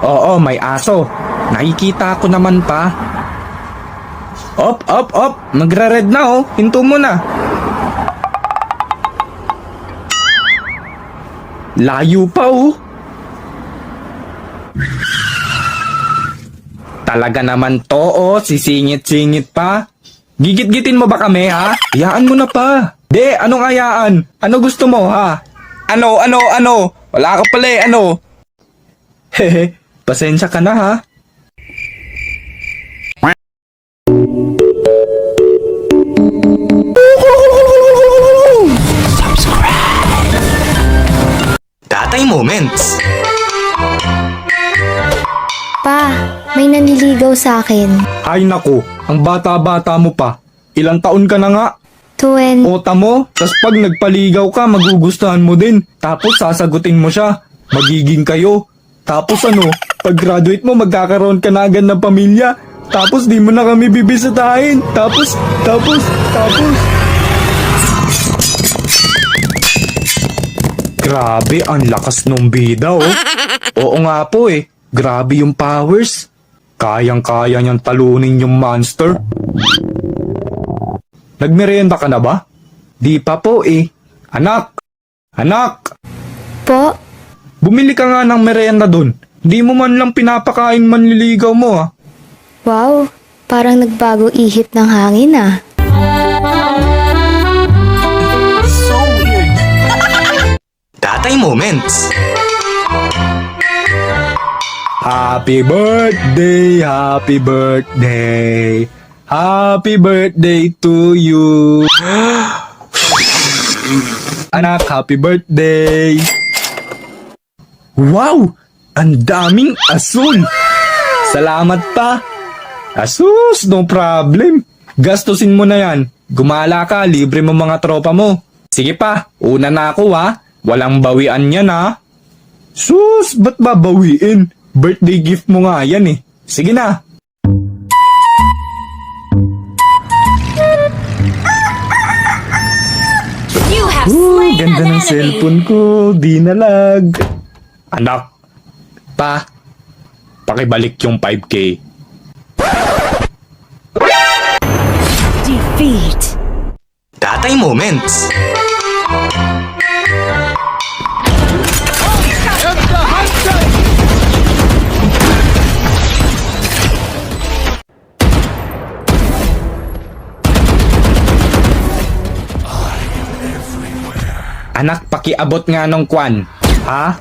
Oo, may aso. Nakikita ko naman pa. Op, op, op. Nagre-red na oh. Hinto mo na. Layo pa oh. Talaga naman to oh. Sisingit-singit pa. Gigit-gitin mo ba kami ha? Hayaan mo na pa. De, anong hayaan? Ano gusto mo ha? Ano? Wala ka pala eh, ano? Hehe, pasensya ka na ha. Tatay Moments. Pa, may nanliligaw sa akin. Ay naku, ang bata-bata mo pa. Ilang taon ka na nga? Ota mo, tas pag nagpaligaw ka, magugustuhan mo din. Tapos sasagutin mo siya. Magiging kayo. Tapos ano, pag graduate mo, magkakaroon ka na agad ng pamilya. Tapos di mo na kami bibisitahin. Tapos. Grabe, ang lakas nung bida oh. Oo nga po eh. Grabe yung powers. Kayang-kaya niyang talunin yung monster. Nagmerienda ka na ba? Di pa po eh. Anak! Po? Bumili ka nga ng merienda dun. Di mo man lang pinapakain manliligaw mo ah. Wow, parang nagbago ihip ng hangin ah. Tatay Moments. Happy birthday, happy birthday. Happy birthday to you. Anak, happy birthday. Wow! Ang daming asul. Salamat pa. Asus, no problem. Gastusin mo na yan. Gumala ka, libre mo mga tropa mo. Sige pa, una na ako ha. Walang bawian yan ha. Sus, ba't babawiin? Birthday gift mo nga yan eh. Sige na. Ganda ng cellphone ko. Di nalag. Anak, pa, pakibalik yung 5K. Defeat. Tatay Moments. Anak, pakiabot nga nung kwan. Ha?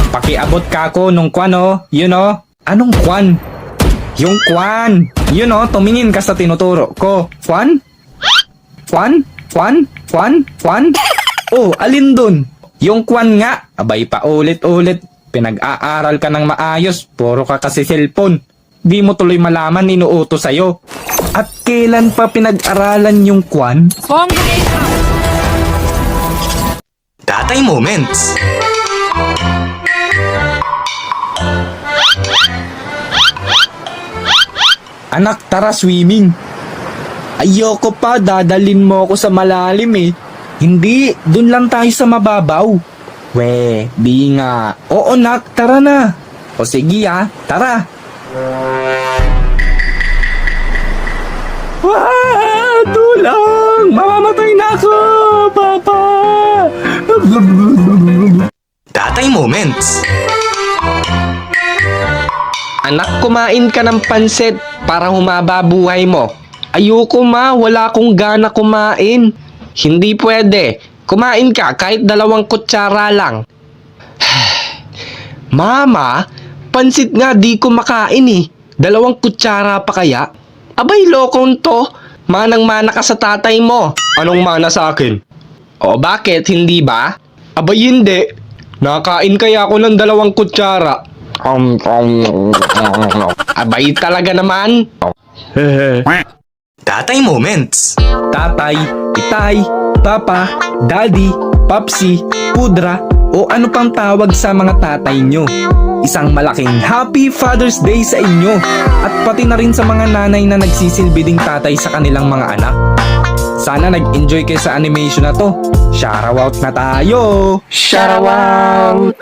Pakiabot ka ko nung kwan oh. You know? Anong kwan? Yung kwan. You know, tumingin ka sa tinuturo ko. Kwan? Kwan? Oh, alin dun? Yung kwan nga. Abay pa ulit-ulit. Pinag-aaral ka ng maayos. Puro ka kasi cellphone. Di mo tuloy malaman inuuto sa'yo. At kailan pa pinag-aralan yung kwan? Tatay Moments. Anak, tara swimming. Ayoko pa, dadalin mo ako sa malalim eh. Hindi, dun lang tayo sa mababaw. We, di nga. Oo nak, tara na. O sige ah, tara. Tulong! Mamamatay na ako, Papa! Tatay Moments. Anak, kumain ka ng pansit para humaba buhay mo. Ayoko ma, wala akong gana kumain. Hindi pwede. Kumain ka kahit 2 kutsara lang. Mama, pansit nga di ko makain eh. 2 kutsara pa kaya? Abay, lokong to. Manang-mana ka sa tatay mo. Anong mana sa akin? O bakit, hindi ba? Abay, hindi. Nakain kaya ako ng 2 kutsara. Abay talaga naman. Tatay Moments. Tatay, itay, papa, daddy, papsi, pudra, o ano pang tawag sa mga tatay nyo. Isang malaking Happy Father's Day sa inyo at pati na rin sa mga nanay na nagsisilbi ding tatay sa kanilang mga anak. Sana nag-enjoy kayo sa animation na to. Shoutout na tayo! Shoutout!